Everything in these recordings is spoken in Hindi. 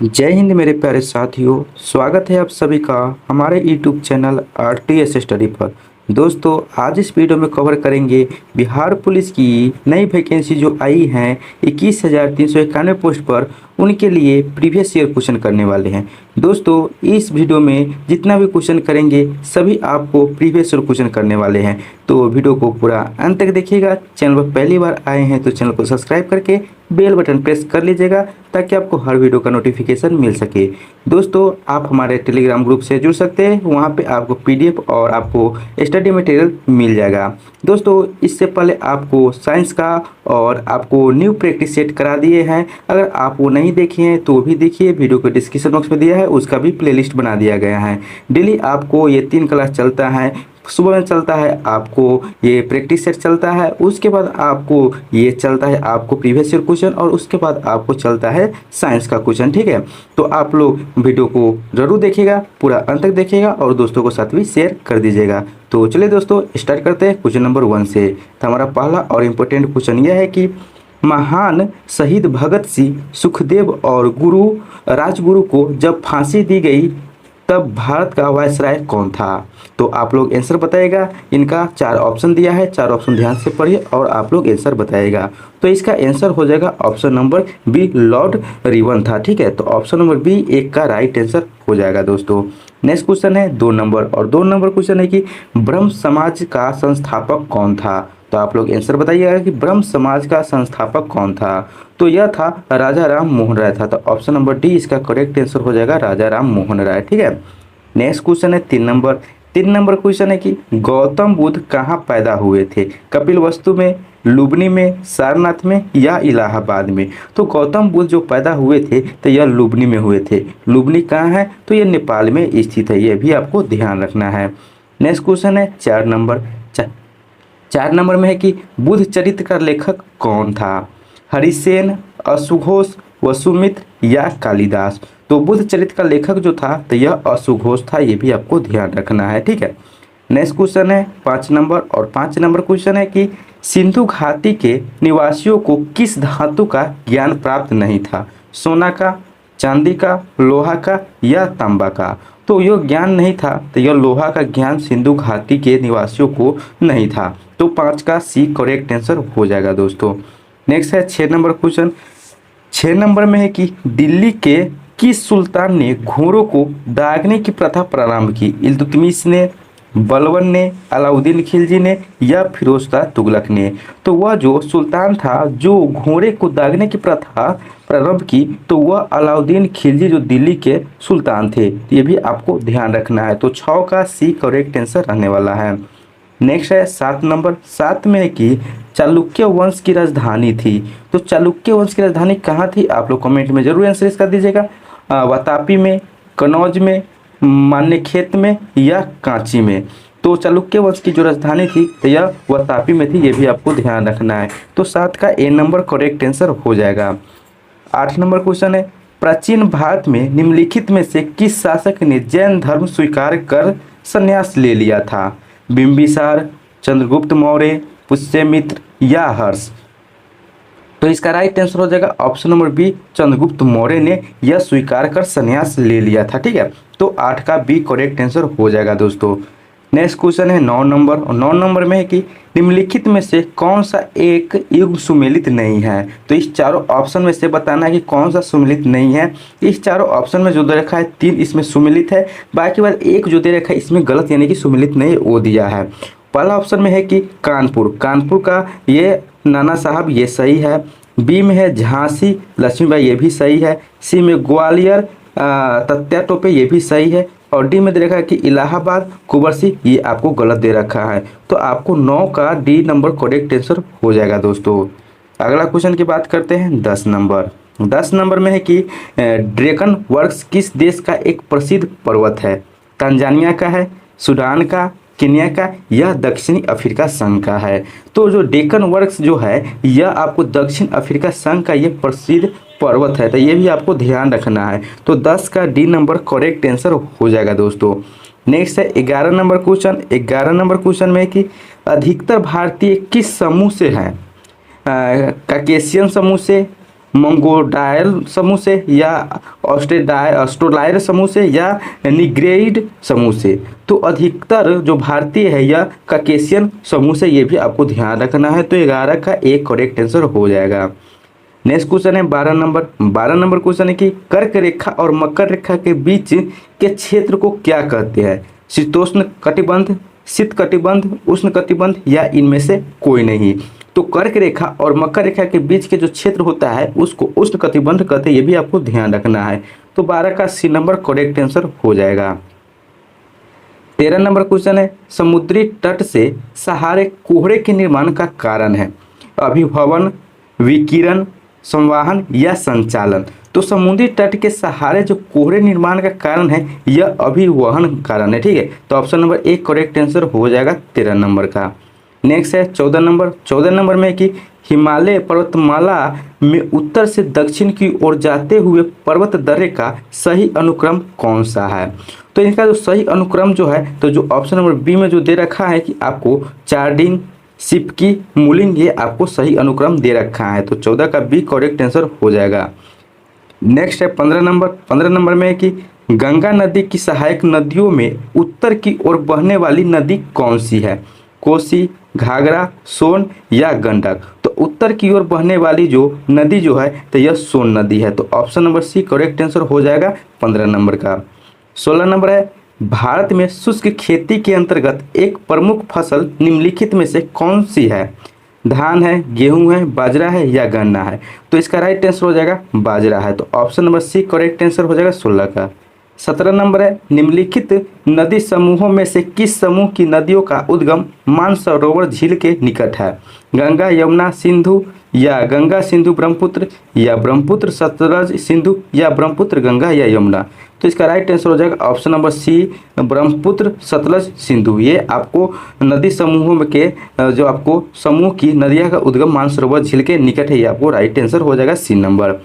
जय हिंद मेरे प्यारे साथियों। स्वागत है आप सभी का हमारे यूट्यूब चैनल आरटीएस स्टडी पर। दोस्तों, आज इस वीडियो में कवर करेंगे बिहार पुलिस की नई वैकेंसी जो आई हैं 21,391 पोस्ट पर, उनके लिए प्रीवियस ईयर क्वेश्चन करने वाले हैं। दोस्तों, इस वीडियो में जितना भी क्वेश्चन करेंगे सभी आपको प्रीवियस ईयर क्वेश्चन करने वाले हैं, तो वीडियो को पूरा अंत तक देखिएगा। चैनल पर पहली बार आए हैं तो चैनल को सब्सक्राइब करके बेल बटन प्रेस कर लीजिएगा ताकि आपको हर वीडियो का नोटिफिकेशन मिल सके। दोस्तों, आप हमारे टेलीग्राम ग्रुप से जुड़ सकते हैं, वहाँ पे आपको पीडीएफ और आपको स्टडी मटेरियल मिल जाएगा। दोस्तों, इससे पहले आपको साइंस का और आपको न्यू प्रैक्टिस सेट करा दिए हैं। अगर आप वो नहीं देखे हैं तो भी देखिए, वीडियो को डिस्क्रिप्शन बॉक्स में दिया है, उसका भी प्लेलिस्ट बना दिया गया है। डेली आपको ये 3 क्लास चलता है। सुबह में चलता है आपको ये प्रैक्टिस सेट चलता है, उसके बाद आपको ये चलता है आपको प्रीवियस ईयर क्वेश्चन, और उसके बाद आपको चलता है साइंस का क्वेश्चन। ठीक है, तो आप लोग वीडियो को जरूर देखिएगा, पूरा अंत तक देखिएगा और दोस्तों को साथ भी शेयर कर दीजिएगा। तो चलिए दोस्तों, स्टार्ट करते हैं क्वेश्चन नंबर 1 से। तो हमारा पहला और इम्पोर्टेंट क्वेश्चन यह है कि महान शहीद भगत सिंह, सुखदेव और गुरु राजगुरु को जब फांसी दी गई तब भारत का वायसराय कौन था? तो आप लोग आंसर बताइएगा। इनका 4 ऑप्शन दिया है, 4 ऑप्शन ध्यान से पढ़िए और आप लोग आंसर बताइएगा। तो इसका आंसर हो जाएगा ऑप्शन नंबर बी, लॉर्ड रिवन था। ठीक है, तो ऑप्शन नंबर बी एक का राइट आंसर हो जाएगा। दोस्तों, नेक्स्ट क्वेश्चन है 2 नंबर, और 2 नंबर क्वेश्चन है कि ब्रह्म समाज का संस्थापक कौन था? तो आप लोग आंसर बताइएगा कि ब्रह्म समाज का संस्थापक कौन था। तो यह था राजा राम मोहन राय था। तो ऑप्शन नंबर डी इसका करेक्ट आंसर हो जाएगा, राजा राम मोहन राय। ठीक है, नेक्स्ट क्वेश्चन है 3 नंबर। 3 नंबर क्वेश्चन है कि गौतम बुद्ध कहाँ पैदा हुए थे? कपिलवस्तु में, लुबनी में, सारनाथ में या इलाहाबाद में? तो गौतम बुद्ध जो पैदा हुए थे तो यह लुबनी में हुए थे। लुबनी कहाँ है? तो यह नेपाल में स्थित है, यह भी आपको ध्यान रखना है। नेक्स्ट क्वेश्चन है 4 नंबर। 4 नंबर में है कि बुद्ध चरित्र का लेखक कौन था? हरिसेन, अशुघोष, वसुमित्र या कालिदास? तो बुद्ध चरित्र का लेखक जो था तो यह अशुघोष था, ये भी आपको ध्यान रखना है। ठीक है, नेक्स्ट क्वेश्चन है 5 नंबर, और 5 नंबर क्वेश्चन है कि सिंधु घाटी के निवासियों को किस धातु का ज्ञान प्राप्त नहीं था? सोना का, चांदी का, लोहा का या तांबा का? तो यह ज्ञान नहीं था, तो यह लोहा का ज्ञान सिंधु घाटी के निवासियों को नहीं था। तो 5 का सी करेक्ट आंसर हो जाएगा। दोस्तों, नेक्स्ट है 6 नंबर क्वेश्चन। 6 नंबर में है कि दिल्ली के किस सुल्तान ने घोड़ों को दागने की प्रथा प्रारंभ की? इल्तुतमिश ने, बलबन ने, अलाउद्दीन खिलजी ने या फिरोजशाह तुगलक ने? तो वह जो सुल्तान था जो घोड़े को दागने की प्रथा प्रारंभ की, तो वह अलाउद्दीन खिलजी जो दिल्ली के सुल्तान थे। ये भी आपको ध्यान रखना है। तो 6 का सी करेक्ट आंसर रहने वाला है। नेक्स्ट है 7 नंबर। 7 में है कि चालुक्य वंश की राजधानी थी। तो चालुक्य वंश की राजधानी कहाँ थी? आप लोग कमेंट में जरूर आंसर इसका दीजिएगा। वातापी में, कनौज में, मान्यखेत में या कांची में? तो चालुक्य वंश की जो राजधानी थी तो यह वातापी में थी, ये भी आपको ध्यान रखना है। तो 7 का ए नंबर करेक्ट आंसर हो जाएगा। 8 नंबर क्वेश्चन है प्राचीन भारत में निम्नलिखित में से किस शासक ने जैन धर्म स्वीकार कर संन्यास ले लिया था? बिंबिसार, चंद्रगुप्त मौर्य, पुष्यमित्र या हर्ष? तो इसका राइट आंसर हो जाएगा option number B, Chandragupta Maurya ने यह स्वीकार कर संन्यास ले लिया था। ठीक है, तो 8 का बी करेक्ट आंसर हो जाएगा। दोस्तों, नेक्स्ट क्वेश्चन है 9 नंबर, और 9 नंबर में है कि निम्नलिखित में से कौन सा एक युग सुमेलित नहीं है? तो इस चारों ऑप्शन में से बताना है कि कौन सा सुमेलित नहीं है। इस चारों ऑप्शन में जो दे रखा है 3 इसमें सुमेलित है, बाकी बात एक जो दे रखा है इसमें गलत, यानी कि सुमेलित नहीं वो दिया है। पहला ऑप्शन में है कि कानपुर, कानपुर का ये नाना साहब, ये सही है। बी में है झांसी लक्ष्मीबाई, ये भी सही है। सी में ग्वालियर तत्या टोपे, ये भी सही है। और डी में दे रखा है कि इलाहाबाद कुंवर सिंह, ये आपको गलत दे रखा है। तो आपको 9 का डी नंबर करेक्ट आंसर हो जाएगा। दोस्तों, अगला क्वेश्चन की बात करते हैं 10 नंबर। 10 नंबर में है कि ड्रैगन वर्क्स किस देश का एक प्रसिद्ध पर्वत है? तंजानिया का है, सूडान का, केन्या का या दक्षिणी अफ्रीका संघ का है? तो जो डेक्कन वर्क्स जो है यह आपको दक्षिण अफ्रीका संघ का ये प्रसिद्ध पर्वत है, तो ये भी आपको ध्यान रखना है। तो 10 का डी नंबर करेक्ट आंसर हो जाएगा। दोस्तों, नेक्स्ट है 11 नंबर क्वेश्चन। 11 नंबर क्वेश्चन में कि अधिकतर भारतीय किस समूह से हैं? काकेशियन समूह से, मंगोडायल समूह से या ऑस्ट्रोलायर समूह से या निग्रेइड समूह से। तो अधिकतर जो भारतीय है यह काकेशियन समूह से, ये भी आपको ध्यान रखना है। तो 11 का एक करेक्ट आंसर हो जाएगा। नेक्स्ट क्वेश्चन है 12 नंबर क्वेश्चन है कि कर्क रेखा और मकर रेखा के बीच के क्षेत्र को क्या कहते हैं? शीतोष्ण कटिबंध, शीत कटिबंध, उष्ण कटिबंध या इनमें से कोई नहीं। तो कर्क रेखा और मकर रेखा के बीच के जो क्षेत्र होता है उसको उष्ण कटिबंध कहते हैं, ये भी आपको ध्यान रखना है। तो 12 का सी नंबर करेक्ट आंसर हो जाएगा। 13 नंबर क्वेश्चन है समुद्री तट से सहारे कोहरे के निर्माण का कारण है? अभिभवन, विकिरण, संवाहन या संचालन। तो समुद्री तट के सहारे जो कोहरे निर्माण का कारण है यह अभिवहन कारण है, ठीक है। तो ऑप्शन नंबर एक करेक्ट आंसर हो जाएगा 13 नंबर का। नेक्स्ट है 14 नंबर में कि हिमालय पर्वतमाला में उत्तर से दक्षिण की ओर जाते हुए पर्वत दर्रे का सही अनुक्रम कौन सा है? तो इनका जो सही अनुक्रम जो है, तो जो ऑप्शन नंबर बी में जो दे रखा है कि आपको चार्डिंग, सिपकी, मूलिंग, ये आपको सही अनुक्रम दे रखा है। तो 14 का बी करेक्ट आंसर हो जाएगा। नेक्स्ट है 15 नंबर में कि गंगा नदी की सहायक नदियों में उत्तर की ओर बहने वाली नदी कौन सी है? कोसी, घाघरा, सोन या गंडक। तो उत्तर की ओर बहने वाली जो नदी जो है तो यह सोन नदी है। तो option number C correct answer हो जाएगा 15 नंबर का। 16 नंबर है भारत में शुष्क खेती के अंतर्गत एक प्रमुख फसल निम्नलिखित में से कौन सी है? धान है, गेहूं है, बाजरा है या गन्ना है? तो इसका राइट आंसर हो जाएगा बाजरा है। तो option number C correct answer हो जाएगा 16 का। 17 नंबर है निम्नलिखित नदी समूहों में से किस समूह की नदियों का उद्गम मानसरोवर झील के निकट है? गंगा, यमुना, सिंधु या गंगा, सिंधु, ब्रह्मपुत्र या ब्रह्मपुत्र, सतलज, सिंधु या ब्रह्मपुत्र, गंगा या यमुना। तो इसका राइट आंसर हो जाएगा option number C Brahmaputra, Sutlej, Sindhu. ये आपको नदी समूहों में के जो आपको समूह की नदियाँ का उद्गम मानसरोवर झील के निकट है, ये आपको राइट आंसर हो जाएगा सी नंबर।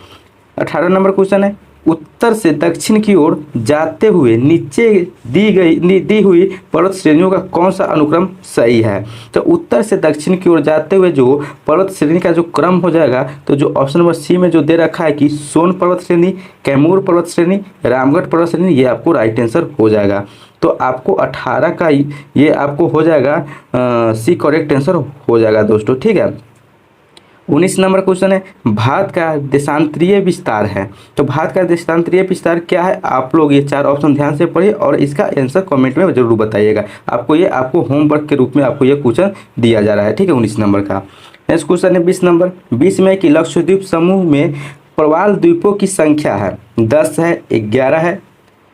18 नंबर क्वेश्चन है उत्तर से दक्षिण की ओर जाते हुए नीचे दी हुई पर्वत श्रेणियों का कौन सा अनुक्रम सही है? तो उत्तर से दक्षिण की ओर जाते हुए जो पर्वत श्रेणी का जो क्रम हो जाएगा, तो जो ऑप्शन नंबर सी में जो दे रखा है कि सोन पर्वत श्रेणी, कैमूर पर्वत श्रेणी, रामगढ़ पर्वत श्रेणी, ये आपको राइट आंसर हो जाएगा। तो आपको 18 का ये आपको हो जाएगा सी करेक्ट आंसर हो जाएगा दोस्तों, ठीक है। 19 नंबर क्वेश्चन है भारत का देशांतरीय विस्तार है। तो भारत का देशांतरीय विस्तार क्या है? आप लोग ये 4 ऑप्शन ध्यान से पढ़िए और इसका आंसर कमेंट में जरूर बताइएगा। आपको होमवर्क के रूप में आपको ये क्वेश्चन दिया जा रहा है, ठीक है। 19 नंबर का नेक्स्ट क्वेश्चन है 20 नंबर। 20 में कि लक्षद्वीप समूह में प्रवाल द्वीपों की संख्या है 10 है, 11 है,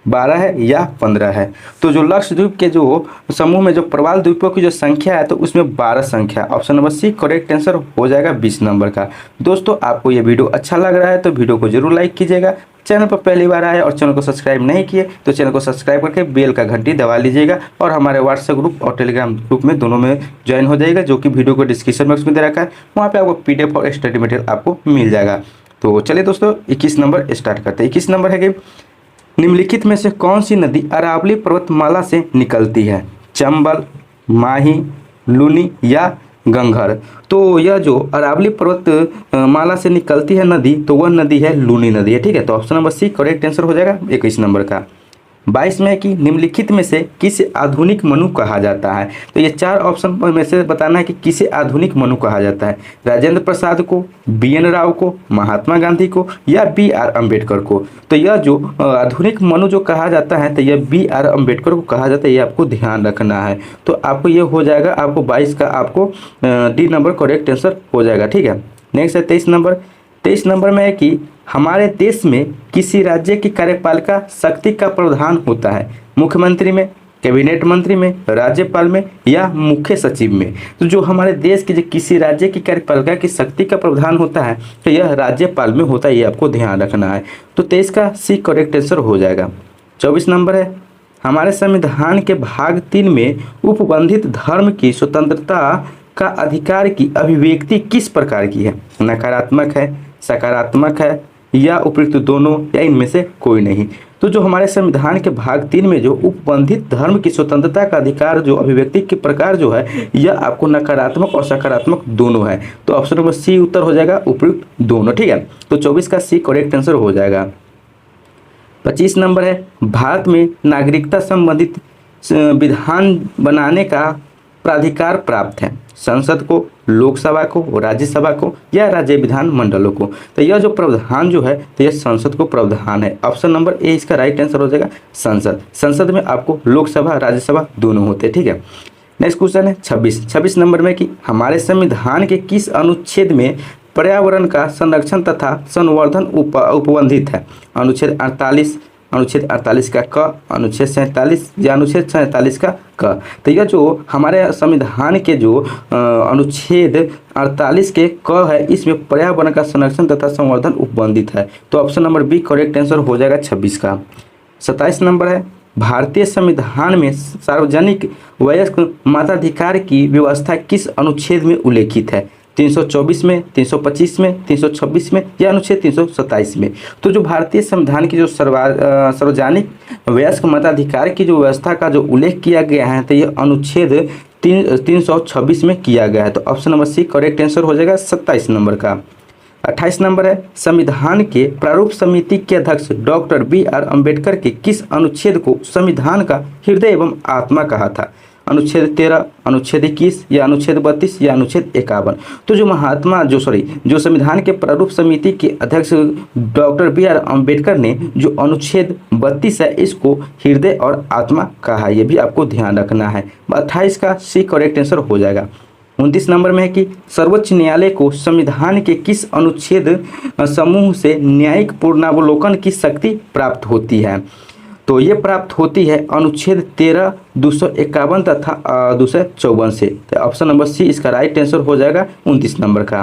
12 है या 15 है? तो जो लक्षद्वीप के जो समूह में जो प्रवाल द्वीपों की जो संख्या है तो उसमें 12 संख्या। Option number C correct answer हो जाएगा 20 नंबर का। दोस्तों आपको ये वीडियो अच्छा लग रहा है तो वीडियो को जरूर लाइक कीजिएगा। चैनल पर पहली बार आए और चैनल को सब्सक्राइब नहीं किए तो चैनल को सब्सक्राइब करके बेल का घंटी दबा लीजिएगा और हमारे व्हाट्सएप ग्रुप और टेलीग्राम ग्रुप में दोनों में ज्वाइन हो जाएगा, जो कि वीडियो को डिस्क्रिप्शन बॉक्स में दे रखा है। वहाँ पे आपको PDF और स्टडी मटेरियल आपको मिल जाएगा। तो चलिए दोस्तों 21 नंबर स्टार्ट करते हैं। 21 नंबर है कि निम्नलिखित में से कौन सी नदी अरावली पर्वतमाला से निकलती है? चंबल, माही, लूनी या गंगघर। तो यह जो अरावली पर्वतमाला से निकलती है नदी, तो वह नदी है लूनी नदी है, ठीक है। तो option number C correct answer हो जाएगा 21 नंबर का। 22 में कि निम्नलिखित में से किसे आधुनिक मनु कहा जाता है? तो ये 4 ऑप्शन में से बताना है कि किसे आधुनिक मनु कहा जाता है। राजेंद्र प्रसाद को, BN राव को, महात्मा गांधी को या BR अम्बेडकर को। तो यह जो आधुनिक मनु जो कहा जाता है तो यह BR अम्बेडकर को कहा जाता है, ये आपको ध्यान रखना है। तो आपको ये हो जाएगा, आपको 22 का आपको डी नंबर करेक्ट आंसर हो जाएगा, ठीक है। नेक्स्ट है 23 नंबर। 23 नंबर में है कि हमारे देश में किसी राज्य की कार्यपालिका शक्ति का प्रावधान होता है? मुख्यमंत्री में, कैबिनेट मंत्री में, राज्यपाल में या मुख्य सचिव में? तो जो हमारे देश के जो किसी राज्य की कार्यपालिका की शक्ति का प्रावधान होता है तो यह राज्यपाल में होता है, ये आपको ध्यान रखना है। तो 23 का सी करेक्ट आंसर हो जाएगा। 24 नंबर है हमारे संविधान के भाग 3 में उपबंधित धर्म की स्वतंत्रता का अधिकार की अभिव्यक्ति किस प्रकार की है? नकारात्मक है, सकारात्मक है या उपयुक्त दोनों या इनमें से कोई नहीं? तो जो हमारे संविधान के भाग 3 में जो उपबंधित धर्म की स्वतंत्रता का अधिकार जो अभिव्यक्ति के प्रकार जो है यह आपको नकारात्मक और सकारात्मक दोनों है। तो ऑप्शन नंबर सी उत्तर हो जाएगा उपयुक्त दोनों, ठीक है। तो 24 का सी करेक्ट आंसर हो जाएगा। 25 नंबर है, भारत में नागरिकता संबंधित विधान बनाने का प्राधिकार प्राप्त है संसद को, लोकसभा को, राज्यसभा को या राज्य विधान मंडलों को। तो यह जो प्रावधान जो है तो यह संसद को प्रावधान है। ऑप्शन नंबर ए इसका राइट आंसर हो जाएगा संसद। संसद में आपको लोकसभा राज्यसभा दोनों होते हैं, ठीक है। नेक्स्ट क्वेश्चन है 26 नंबर में कि हमारे संविधान के किस अनुच्छेद में पर्यावरण का संरक्षण तथा संवर्धन उपबंधित है? अनुच्छेद 48, अनुच्छेद 48 का क, अनुच्छेद 47 या अनुच्छेद 47 का क। तो यह जो हमारे संविधान के जो अनुच्छेद 48 के क है इसमें पर्यावरण का संरक्षण तथा संवर्धन उपबंधित है। तो option number B correct answer हो जाएगा 26 का। 27 नंबर है, भारतीय संविधान में सार्वजनिक वयस्क मताधिकार की व्यवस्था किस अनुच्छेद में उल्लेखित है? 324 में, 325 में, 326 में या अनुच्छेद 327 में। तो जो भारतीय संविधान की जो सार्वजनिक वयस्क मताधिकार की जो व्यवस्था का जो उल्लेख किया गया है तो यह अनुच्छेद 326 में किया गया है। तो option number C correct answer हो जाएगा 27 नंबर का। 28 नंबर है, संविधान के प्रारूप समिति के अध्यक्ष डॉक्टर बी.आर. अम्बेडकर के किस अनुच्छेद को संविधान का हृदय एवं आत्मा कहा था? अनुच्छेद 13, अनुच्छेद 21 या अनुच्छेद 32 या अनुच्छेद 51। तो जो संविधान के प्रारूप समिति के अध्यक्ष डॉक्टर बी.आर. अम्बेडकर ने जो अनुच्छेद 32 है इसको हृदय और आत्मा कहा, यह भी आपको ध्यान रखना है। 28 का सी करेक्ट आंसर हो जाएगा। 29 नंबर में है कि सर्वोच्च न्यायालय को संविधान के किस अनुच्छेद समूह से न्यायिक पूर्णावलोकन की शक्ति प्राप्त होती है? तो ये प्राप्त होती है अनुच्छेद 13, 251 तथा 254 से। तो ऑप्शन नंबर सी इसका राइट आंसर हो जाएगा 29 नंबर का।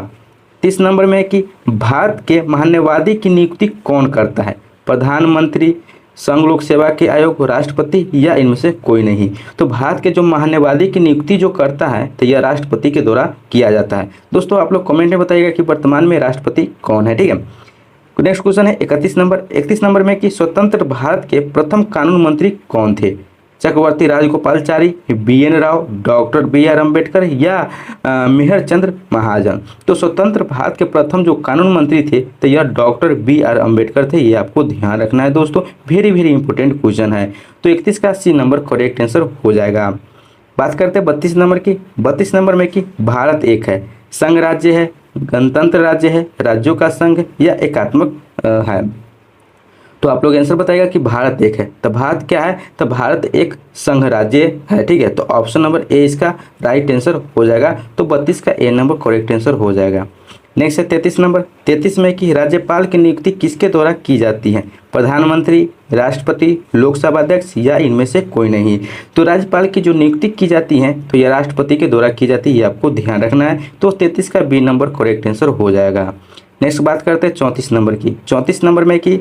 30 नंबर में है कि भारत के महान्यायवादी की नियुक्ति कौन करता है? प्रधानमंत्री, संघ लोक सेवा के आयोग, राष्ट्रपति या इनमें से कोई नहीं। तो भारत के जो महान्यायवादी की नियुक्ति जो करता है तो यह राष्ट्रपति के द्वारा किया जाता है। दोस्तों आप लोग कमेंट में बताइएगा कि वर्तमान में राष्ट्रपति कौन है, ठीक है। नेक्स्ट क्वेश्चन है 31 नंबर में कि स्वतंत्र भारत के प्रथम कानून मंत्री कौन थे? Chakravarti Rajagopalachari, B N. Rau, doctor B R. Ambedkar या मेहर चंद्र महाजन। तो स्वतंत्र भारत के प्रथम जो कानून मंत्री थे तो यह डॉक्टर बी.आर. अम्बेडकर थे, ये आपको ध्यान रखना है दोस्तों, वेरी इंपॉर्टेंट क्वेश्चन है। तो 31 का सी नंबर करेक्ट आंसर हो जाएगा। बात करते हैं 32 नंबर की। 32 नंबर में कि भारत एक है, संघ राज्य है, गणतंत्र राज्य है, राज्यों का संघ या एकात्मक है। तो आप लोग आंसर बताइएगा कि भारत एक है। तो भारत क्या है? तो भारत एक संघ राज्य है, ठीक है। तो ऑप्शन नंबर ए इसका राइट आंसर हो जाएगा। तो 32 का ए नंबर करेक्ट आंसर हो जाएगा। नेक्स्ट है 33 नंबर। 33 में कि राज्यपाल की नियुक्ति किसके द्वारा की जाती है? प्रधानमंत्री, राष्ट्रपति, लोकसभा अध्यक्ष या इनमें से कोई नहीं। तो राज्यपाल की जो नियुक्ति की जाती है तो यह राष्ट्रपति के द्वारा की जाती है, ये आपको ध्यान रखना है। तो 33 का बी नंबर करेक्ट आंसर हो जाएगा। नेक्स्ट बात करते हैं 34 नंबर की। 34 नंबर में कि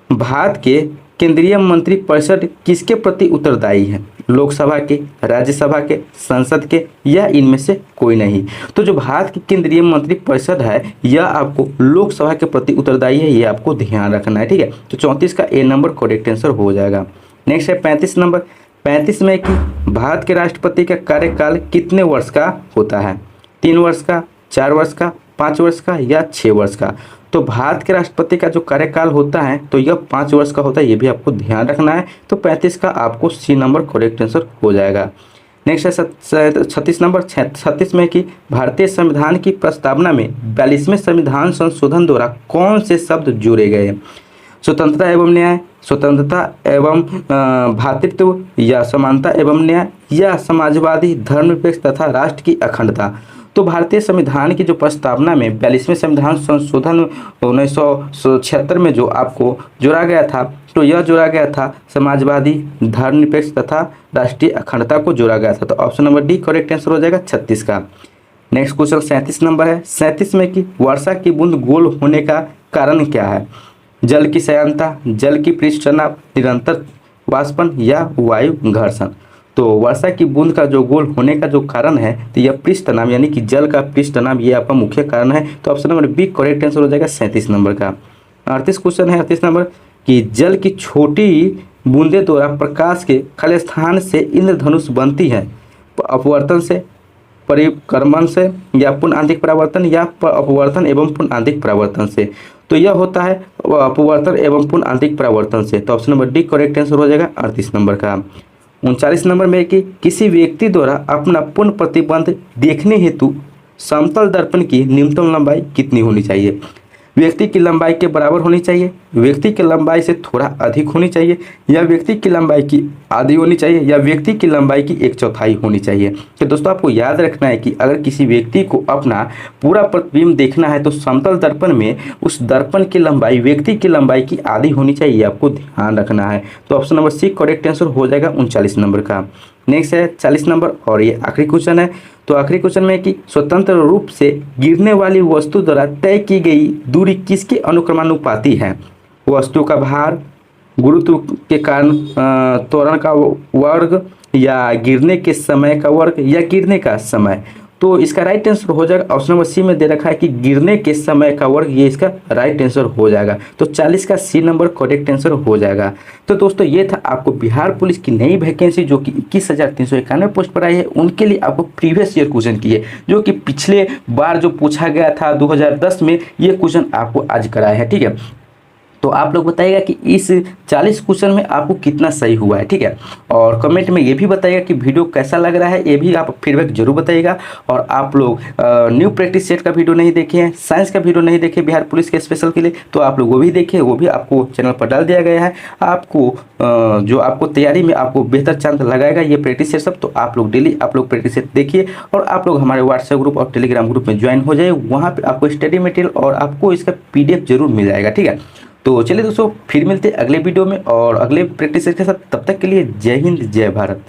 भारत के केंद्रीय मंत्रिपरिषद किसके प्रति उत्तरदायी है? लोकसभा के, राज्यसभा के, संसद के या इनमें से कोई नहीं। तो जो भारत की केंद्रीय मंत्रिपरिषद है यह आपको लोकसभा के प्रति उत्तरदायी है, ये आपको ध्यान रखना है, ठीक है। तो 34 का ए नंबर करेक्ट आंसर हो जाएगा। नेक्स्ट है 35 नंबर। 35 में कि भारत के राष्ट्रपति का कार्यकाल कितने वर्ष का होता है? 3 वर्ष का, 4 वर्ष का, 5 वर्ष का या 6 वर्ष का? तो भारत के राष्ट्रपति का जो कार्यकाल होता है तो यह 5 वर्ष का होता है, ये भी आपको ध्यान रखना है। तो 35 का आपको सी नंबर करेक्ट आंसर हो जाएगा। नेक्स्ट है 36 नंबर। 36 में कि भारतीय संविधान की प्रस्तावना में 42वें संविधान संशोधन द्वारा कौन से शब्द जोड़े गए? स्वतंत्रता एवं न्याय, स्वतंत्रता एवं भ्रातृत्व या समानता एवं न्याय या समाजवादी, धर्मनिरपेक्ष तथा राष्ट्र की अखंडता। तो भारतीय संविधान की जो प्रस्तावना में 42वें संविधान संशोधन 1976 में जो आपको जोड़ा गया था तो यह जोड़ा गया था समाजवादी, धर्मनिरपेक्ष तथा राष्ट्रीय अखंडता को जोड़ा गया था। तो option number D correct answer हो जाएगा 36 का। नेक्स्ट क्वेश्चन 37 नंबर है। 37 में कि वर्षा की बूंद गोल होने का कारण क्या है? जल की श्यानता, जल की पृष्ठ तनाव, निरंतर वाष्पन या वायु घर्षण। तो वर्षा की बूंद का जो गोल होने का जो कारण है तो यह पृष्ठ तनाव यानी कि जल का पृष्ठ तनाव, ये आपका मुख्य कारण है। तो option number B correct answer हो जाएगा 37 नंबर का। 38 क्वेश्चन है 38 नंबर। कि जल की छोटी बूंदे द्वारा प्रकाश के खले स्थान से इंद्रधनुष बनती है। अपवर्तन से, परिक्रमण से, या पुनः आंतरिक परावर्तन, या अपवर्तन एवं पुनः आंतरिक परावर्तन से। तो यह होता है अपवर्तन एवं पुनः आंतरिक परावर्तन से। तो option number D correct answer हो जाएगा 38 नंबर का। 39 नंबर में कि किसी व्यक्ति द्वारा अपना पुनः प्रतिबंध देखने हेतु समतल दर्पण की न्यूनतम लंबाई कितनी होनी चाहिए? व्यक्ति की लंबाई के बराबर होनी चाहिए, व्यक्ति की लंबाई से थोड़ा अधिक होनी चाहिए, या व्यक्ति की लंबाई की आधी होनी चाहिए, या व्यक्ति की लंबाई की 1/4 होनी चाहिए। तो दोस्तों आपको याद रखना है कि अगर किसी व्यक्ति को अपना पूरा प्रतिबिंब देखना है तो समतल दर्पण में उस दर्पण की लंबाई व्यक्ति की लंबाई की आधी होनी चाहिए, आपको ध्यान रखना है। तो option number C correct answer हो जाएगा 39 नंबर का। नेक्स्ट है 40 नंबर और ये आखिरी क्वेश्चन है। तो आखिरी क्वेश्चन में कि स्वतंत्र रूप से गिरने वाली वस्तु द्वारा तय की गई दूरी किसके अनुक्रमानुपाती है? वस्तु का भार, गुरुत्व के कारण त्वरण का वर्ग, या गिरने के समय का वर्ग, या गिरने का समय। तो इसका राइट आंसर हो जाएगा ऑप्शन नंबर सी में दे रखा है कि गिरने के समय का वर्ग, ये इसका राइट आंसर हो जाएगा। तो 40 का सी नंबर करेक्ट आंसर हो जाएगा। तो दोस्तों ये था आपको बिहार पुलिस की नई वैकेंसी जो कि 21,391 पोस्ट पर आई है, उनके लिए आपको प्रीवियस ईयर क्वेश्चन की है, जो कि पिछले बार जो पूछा गया था 2010 में, ये क्वेश्चन आपको आज कराया है। ठीक है, तो आप लोग बताइएगा कि इस 40 क्वेश्चन में आपको कितना सही हुआ है। ठीक है, और कमेंट में ये भी बताइएगा कि वीडियो कैसा लग रहा है, ये भी आप फीडबैक जरूर बताइएगा। और आप लोग न्यू प्रैक्टिस सेट का वीडियो नहीं देखे हैं, साइंस का वीडियो नहीं देखे बिहार पुलिस के स्पेशल के लिए, तो आप लोग वो भी देखें, वो भी आपको चैनल पर डाल दिया गया है। आपको जो आपको तैयारी में आपको बेहतर चांस लगाएगा ये प्रैक्टिस सेट सब, तो आप लोग डेली आप लोग प्रैक्टिस सेट देखिए, और आप लोग हमारे व्हाट्सएप ग्रुप और टेलीग्राम ग्रुप में ज्वाइन हो जाए। वहाँ पर आपको स्टडी मटेरियल और आपको इसका PDF जरूर मिल जाएगा। ठीक है, तो चलिए दोस्तों फिर मिलते हैं अगले वीडियो में और अगले प्रैक्टिस के साथ। तब तक के लिए जय हिंद, जय भारत।